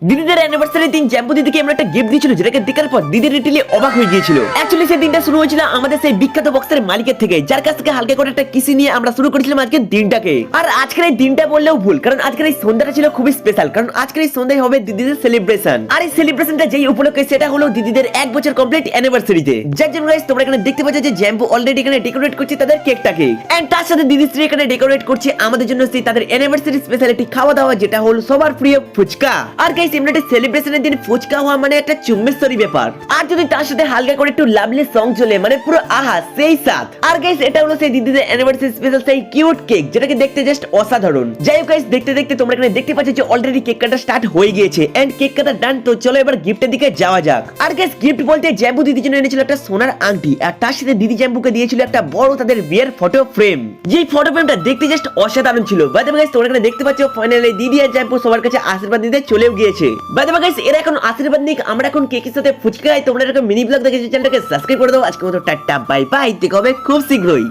দিদিদের অ্যানিভার্সারির দিন জ্যাম্পু দিদিকে আমরা একটা গিফট দিয়েছিল, যেটাকে দেখার পর দিদি লিটারলি অবাক হয়ে গিয়েছিল। অ্যাকচুয়ালি সেই দিনটা শুরু হয়েছিল আমাদের সেই বিখ্যাত বক্সের মালিকের থেকে, যার কাছ থেকে হালকা করে একটা কিসি নিয়ে আমরা শুরু করেছিলাম আজকের দিনটাকে। আর আজকের এই দিনটা বললেও ভুল, কারণ আজকের এই সন্ধ্যাটা ছিল খুবই স্পেশাল, কারণ আজকের এই সন্ধ্যায় হবে দিদিদের সেলিব্রেশন। আর এই সেলিব্রেশনটা যেই উপলক্ষে, সেটা হলো দিদিদের 1 বছর কমপ্লিট অ্যানিভার্সারিতে। যার জন্য গাইস তোমরা এখানে দেখতে পাচ্ছ যে জ্যাম্পু অলরেডি এখানে ডেকোরেট করছে তাদের কেকটাকে, এন্ড তার সাথে দিদি শ্রী এখানে ডেকোরেট করছে আমাদের জন্য সেই তাদের অ্যানিভার্সারি স্পেশালিটি খাওয়া দাওয়া, যেটা হলো সবার প্রিয় ফুচকা। আর গাইস এমনিতে সেলিব্রেশনের দিন ফুচকা হওয়া মানে একটা চুম্বেশ্বরী ব্যাপার, আর যদি তার সাথে হালকা করে একটু লাভলি সং চলে মানে পুরো আহা সেই সাথ। আর গাইস এটা হলো সেই দিদিদের অ্যানিভার্সারি স্পেশাল সেই কিউট কেক, যেটাকে দেখতে জাস্ট অসাধারণ। যাই হোক গাইস দেখতে দেখতে তোমরা এখানে দেখতে পাচ্ছ যে অলরেডি কেক কাটা স্টার্ট হয়ে গিয়েছে, এন্ড কেক কাটা ডান। তো চলো এবার গিফটের দিকে যাওয়া যাক। আর গাইস গিফট বলতে জ্যাম্পু দিদির জন্য এনেছিল একটা সোনার আংটি, আর তার সাথে দিদি জ্যাম্পুকে দিয়েছিল একটা বড় তাদের বিয়ের ফটো ফ্রেম। যেই ফটো ফ্রেমটা দেখতে জাস্ট অসাধারণ ছিল। বাই দ্য ওয়ে গাইস তোমরা এখানে দেখতে পাচ্ছ ফাইনালি দিদি আর জ্যাম্পু সবার কাছে আশীর্বাদ দিতে চলেও গিয়েছে। বাই দ্য ওয়ে গাইস এরা এখন আশীর্বাদ নিক, আমরা এখন কেকের সাথে ফুচকা খাই। তোমরা এরকম মিনি ব্লগ দেখে চ্যানেলটাকে সাবস্ক্রাইব করে দাও। আজকের মতো টাটা বাই বাই, দেখা হবে খুব শীঘ্রই।